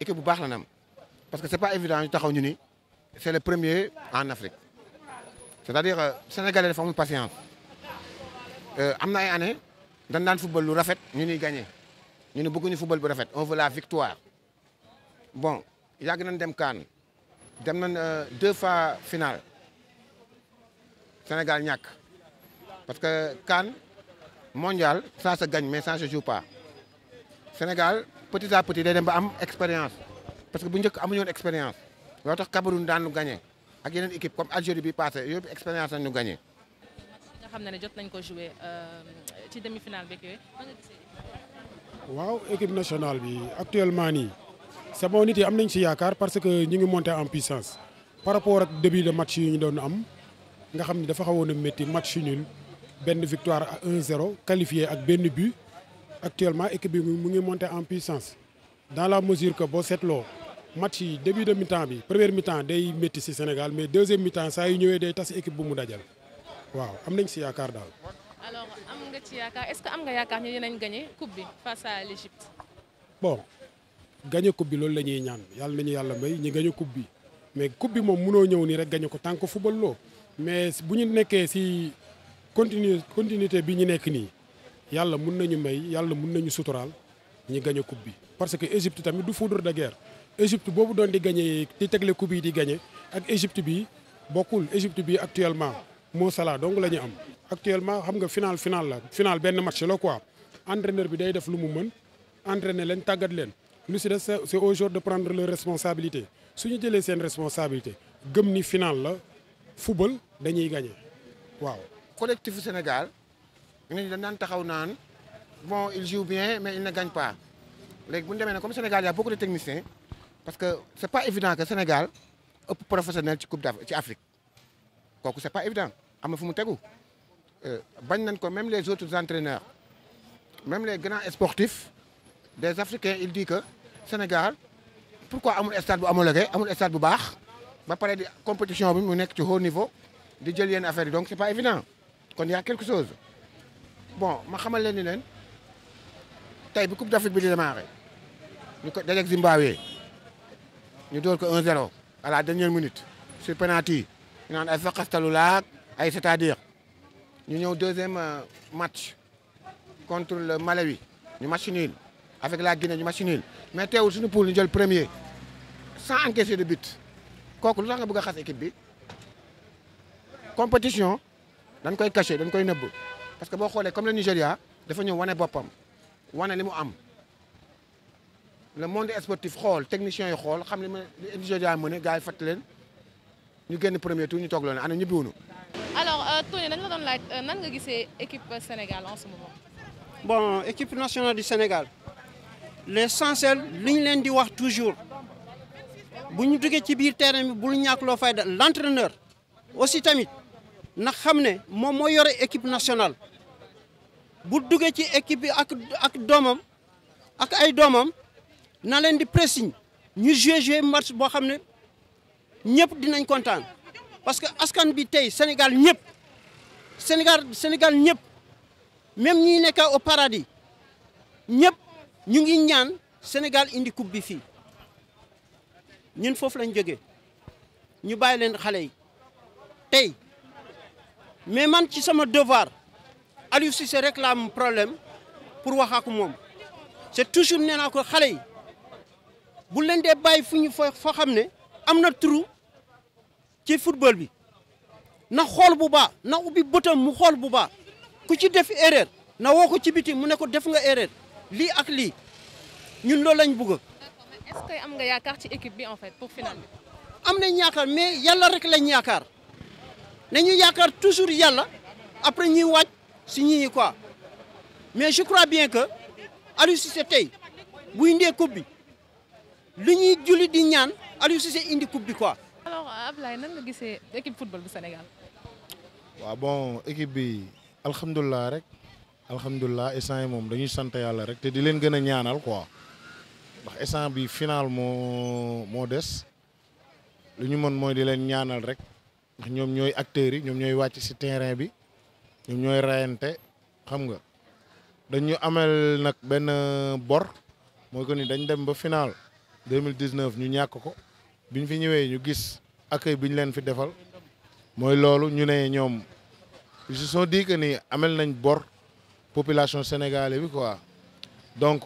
équipe bu baax la nam parce que c'est pas évident ñu taxaw ñu ni c'est le premier en Afrique c'est-à-dire sénégalais dafa amul patience am na ay années dañ daan football lu rafet ñu ni gagné ñu ni bëgguñu football bu rafet on veut la victoire bon yàgg nañ dem CAN dem nañ 2 fois finale Sénégal ñàkk parce que CAN mondial ça se gagne mais ça se joue pas Sénégal petit à petit day dem ba am expérience parce que bu njëkk amuñu woon expérience loo tax Cameroun daan nu gagné ak yeneen équipe comme Algérie bi passé yooyu expérience lañ ñu gagné. nga xam ne jot nañ ko joué ci demi-finale beeg yooyu. waaw équipe nationale bi actuellement nii c'est bon nit yi am nañ ci yaakaar parce que ñu ngi monter en puissance par rapport ak début de match yi ñu doon am nga xam ni dafa xawoon a métti match nul benn victoire à 1-0 qualifié ak benn but actuellement équipe bi mu ngi monter en puissance dans la mesure que boo seetloo match yi début de mi-temps bi première mi-temps day métti ci Sénégal mais deuxième mi-temps saa yu ñëwee day tas équipe bu mu dajal waaw am nañ ci yaakaar daal. alors am nga ci yaakaar est-ce que am nga yaakaar ni dinañ gagné coupe bi face à l'Égypte. bon gagné coupe bi loolu la ñuy ñaan yàlla nañu yàlla may ñi gagné coupe bi mais coupe bi moom mënoo ñëw nii rek gagné ko tant que football loo mais bu ñu nekkee ci continuité bi ñu nekk nii yàlla mun nañu may yàlla mun nañu suturaal ñi gagné coupe bi. parce que Égypte tamit du foudre de guerre Égypte boobu doon di gagné di tegle coupe yi di gagné ak Égypte bi bokkul Égypte bi actuellement moo Salah donc la ñu am. actuellement xam nga final benn match la quoi entraîneur bi day def lu mu mën entraîner leen tàggat leen lu ci des c'est au jour de prendre leur responsabilité su ñu jëlee seen responsabilité gëm ni final la football dañuy gagné waaw. collectif Sénégal nit ñi dañ daan taxaw naan bon il joue bien mais il ne gagne pas léegi bu ñu demee ne comme Sénégal y a beaucoup de techniciens parce que c'est pas évident que Sénégal ëpp professionnel ci coupe d'Afrique ci Afrique kooku c'est pas évident am na fu mu tegu. bañ nañ ko même les autres entraîneurs même les grands sportifs des Africains il dit que Sénégal pourquoi amul stade bu homologué amul stade bu baax ba pare di compétition bi mu nekk ci haut niveau di jël yenn affaires yi donc c'est pas évident kon y a quelque chose bon ma xamal leen ni leen tey bi coupe d'Afrique bi di démarré ñu ko dajeeg Zimbabwe ñu door ko 1-0 à la dernière minute sur penalty ñu naan ay faqastalu laak ay c'est-à-dire ñu ñëw deuxième match contre le Malawi ñu match nul avec la Guinée ñu match nul mais teewul suñu poule ñu jël premier sans encaisser de but kooku lu tax nga bëgg a xas équipe bi compétition dañ koy cacher dañ koy nëbb parce que boo xoolee comme le Nigéria dafa ñëw wane boppam wane li mu am le monde sportif xool techniciens yi xool xam li Nigéria mën a gars yi fàttali leen ñu génn premier tour ñu toog loolu ana ñibbiwuñu. alors Tony dañ la doon laaj nan nga gisee équipe Sénégal en ce moment. bon équipe nationale du Sénégal l'essentiel li ñu leen di wax toujours bu ñu duggee ci biir terrain bi bul ñàkk loo fayda l'entraîneur aussi tamit na xam ne moom moo yore équipe nationale bu duggee ci équipe bi ak doomam ak ay doomam na leen di pressing ñu jouer match boo xam ne ñëpp dinañ kontaan. parce que askan bi tey Sénégal ñëpp Sénégal ñëpp même ñi nekk au paradis ñëpp ñu ngi ñaan Sénégal indi coupe bi fii ñun foofu lañ jógee ñu bàyyi leen xale yi tey mais man ci sama devoir Aliou Cissé rek la am problème pour wax ak moom c'est toujours nee naa ko xale yi bu leen dee bàyyi fu ñu foo xam ne am na trou ci football bi na xool bu baax na ubbi bëtam mu xool bu baax ku ci def erreur na woo ko ci biti mu ne ko def nga erreur lii ak lii ñun loolu lañ bëgg. est-ce que am nga yaakaar ci équipe bi en fait pour finale bi. am nañ yaakaar mais yàlla rek lañ yaakaar nañu yaakaar toujours yàlla après ñuy wàcc si ñii quoi mais je crois bien que Aliou Cissé tey bu indee coupe bi li ñuy julli di ñaan Aliou Cissé indi coupe bi quoi. alors Ablaye nan nga gisee équipe football bu Sénégal. waaw bon équipe bi alhamdulilah rek alhamdulilah instant yi moom dañuy sant yàlla rek te di leen gën a ñaanal quoi ndax instant bi final moo des lu ñu mën mooy di leen ñaanal rek ndax ñoom ñooy acteurs yi ñoom ñooy wàcc ci terrain bi ñoom ñooy rayante xam nga dañu amel nag benn bor mooy que ni dañ dem ba final 2019 ñu ñàkk ko biñ fi ñëwee ñu gis accueil bi ñu leen fi defal mooy loolu ñu ne ñoom ils se sont dit que ni amel nañ bor population sénégalaise bi quoi donc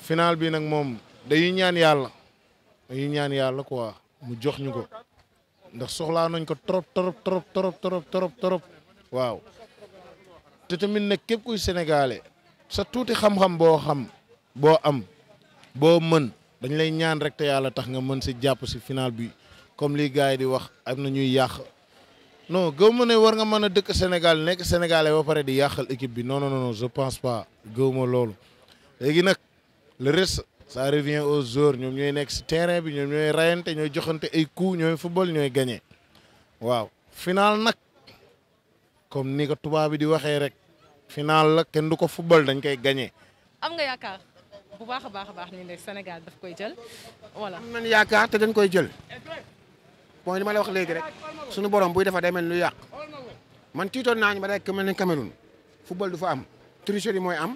final bi nag moom dañuy ñaan yàlla quoi mu jox ñu ko ndax soxlaa nañ ko trop waaw te tamit nag képp kuy sénégalais sa tuuti xam-xam boo am boo mën dañ lay ñaan rek te yàlla tax nga mën si jàpp si final bi comme li gars yi di wax am na ñuy yàq non gëw ma ne war nga mën a dëkk Sénégal nekk sénégalais ba pare di yàqal équipe bi non je pense pas gëw ma loolu. léegi nag le reste ça revient aux joueurs ñoom ñooy nekk si terrain bi ñoom ñooy rayante ñooy joxante ay coups ñooy football ñooy gagné waaw. final nag comme ni ko tubaab bi di waxee rek final la kenn du ko football dañ koy gagné. am nga yaakaar bu baax a baax ni ne Sénégal daf koy jël voilà. am nañ yaakaar te dañ koy jël bon li ma la wax léegi rek suñu borom buy defa day mel lu yàq man tiitoon naa ñu ba rek mel ne Cameroun football du fa am tricherie mooy am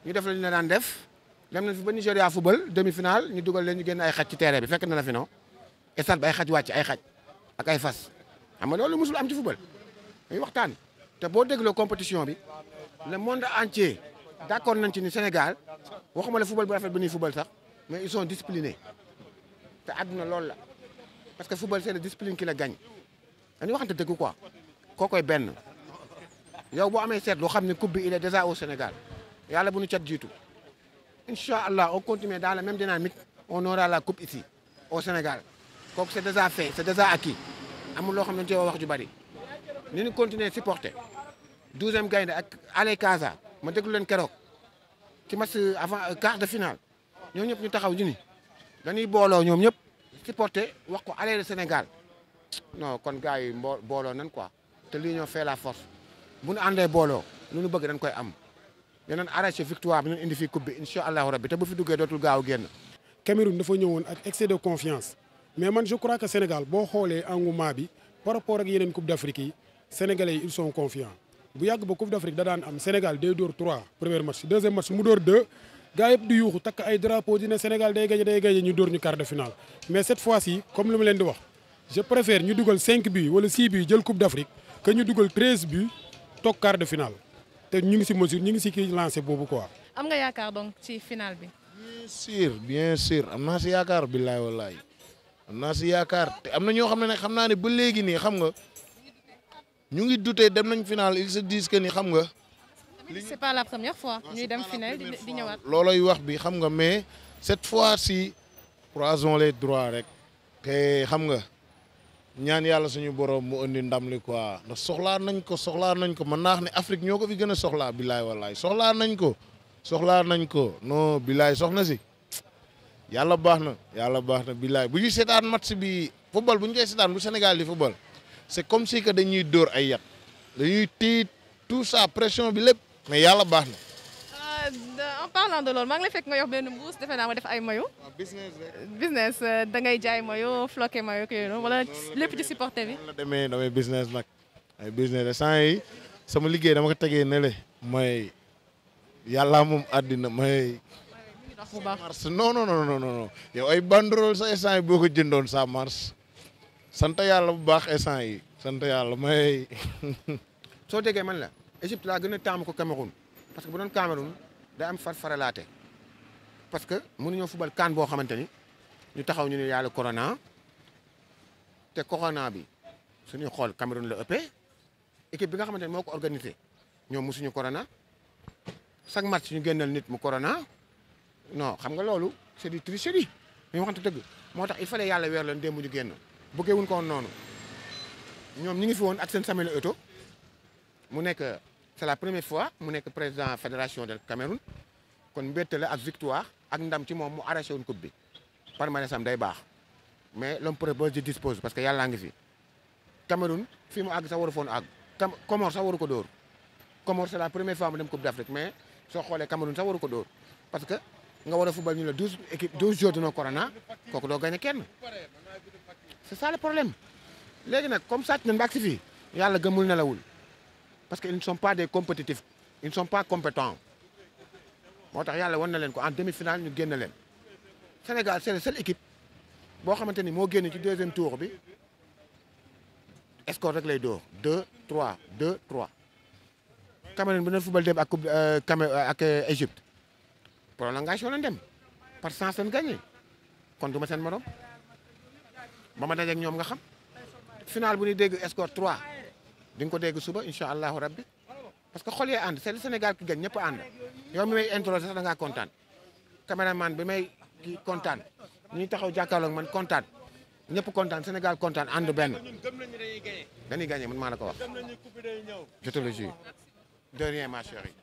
ñu def la ñu la daan def dem nañ fi ba Nigéria football demi-finale ñu dugal leen ñu génn ay xaj ci terrain bi fekk na la fi non stade bi ay xaj wàcc ay xaj ak ay fas xam nga loolu musul am ci football dañuy waxtaan te boo dégloo compétition bi le monde entier d'accord nañ ci ni Sénégal waxuma la football bu rafet bi ñuy football sax mais ils sont disciplinés te àdduna loolu la parce que football c'est la discipline qui la gagne dañuy waxante dëgg quoi kookoy benn yow boo amee seet loo xam ne coupe bi il est déjà au Sénégal yàlla bu ñu cat jiitu incha allah on continue dans la même dynamique on aura la coupe ici au Sénégal kooku c'est déjà fait c'est déjà acquis amul loo xam ne dañu cee wax ju bari ni ñu continuer supporter 12e gaynde ak Allez Casa ma déglu leen keroog ci match avant quart de finale ñoom ñëpp ñu taxaw ñu ni dañuy booloo ñoom ñëpp supporter wax ko Allez le Sénégal non kon gars yi booloo nan quoi te lii ñoo fait la force bu ñu àndee booloo lu ñu bëgg dañ koy am dinañ arraché victoire bi ñu indi fii coupe bi incha allahu rabbi te bu fi duggee dootul gaaw génn. Cameroun dafa ñëwoon ak excès de confiance mais man je crois que Sénégal boo xoolee engouement bi par rapport ak yeneen coupe d'Afrique yi sénégalais yi ils sont confiants bu yàgg ba coupe d'Afrique da daan am Sénégal day dóor 3 premier match deuxième match mu dóor 2 gars yëpp di yuuxu takk ay drapeau dina Sénégal day gagné ñu dóor ñu quart de finale mais cette fois-ci comme li ma leen di wax je préfère ñu dugal 5 buts wala 6 buts jël coupe d'Afrique que ñu dugal 13 buts toog quart de finale te ñu ngi si mesure ñu ngi si kii lancé boobu quoi. am nga yaakaar donc ci finale bi. bien sûr am naa si yaakaar billaay wallaay am naa si yaakaar te am na ñoo xam ne nag xam naa ne ba léegi nii xam nga ñu ngi douté dem nañ finale ils se disent que ni xam nga. c'est pas la première fois ñuy dem finale di ñëwaat. looloy wax bi xam nga mais cette fois-ci croisons les doigts rek te xam nga ñaan yàlla suñu borom mu indi ndam li quoi ndax soxlaa nañ ko mën naa wax ne Afrique ñoo ko fi gën a soxlaa billaay wallaay soxlaa nañ ko non billaay soxna si yàlla baax na billaay bu ñu seetaan match bi football bu ñu koy seetaan bu Sénégal di football c'est comme si que dañuy dóor ay yat dañuy tiit tout ça pression bi lépp mais yàlla baax na. En parlant de loolu maa ngi lay fekk nga yor benn mbuus defe naa ma def ay maillot. business da ngay jaay maillot floqué maillot kii noonu wala lépp ci supporter bi. la demee damay business nag ay business sant yi sama liggéey dama ko tegee ne le mooy yàlla moom àddina mooy. bu baax non yow ay banderole sa instant yi boo ko jëndoon ça marche sant yàlla bu baax instant yi sant yàlla mooy. soo déggee man la Égypte laa gën a taamu ko Cameroun parce que bu doon Cameroun day am faralaate parce que mënuñoo fubal CAN boo xamante ni ñu taxaw ñu ne yàlla corona te corona bi suñuy xool Cameroun la ëppee équipe bi nga xamante ni moo ko organisé ñoom mosuñu corona chaque match ñu génnal nit mu corona non xam nga loolu c'est du tricherie ñu waxante dëgg moo tax il fallait yàlla weer leen démb ñu génn bëggee wuñ ko woon noonu ñoom ñi ngi fi woon ak seen Samuel Eto'o mu nekk c'est la première fois mu nekk président fédération de Cameroun kon mbette la ak victoire ak ndam ci moom mu arraché woon coupe bi palmarès am day baax mais l'homme propose je dispose parce que yàllaa ngi fi Cameroun fii mu àgg sax waru foon àgg Comore sax waru ko dóor Comore c'est la première fois mu dem coupe d'Afrique mais soo xoolee Cameroun sax waru ko dóor parce que nga war a football ñu la 12 équipes 12 jours de corona kooku doo gagné kenn c'est ça le problème léegi nag comme sàcc nañ ba agsi fii yàlla gëmul nelawul parce que ils ne sont pas des compétitifs ils ne sont pas compétents moo tax yàlla wan na leen ko en demi-finale ñu génn leen Sénégal c'est la seule équipe boo xamante ni moo génn ci deuxième tour bi score rek lay door 2-3 2-3 Cameroun bu ne football dem ak coupe ak Égypte prolongation lañ dem par sens lañ gagné kon du ma seen morom ba ma dajeeg ñoom nga xam final bu ñuy dégg score 3 di nga ko dégg suba incha allahu rabbi parce que xol yee ànd c'est le Sénégal ki gañ ñëpp ànd yow mi may introsé sax da ngaa kontaan caméraman bi may kii kontaan ñuy taxaw jàkkaarloog man kontaan ñëpp kontaan Sénégal kontaan ànd benn dañuy gagné man maa la ko wax je te le jure de rien ma chérie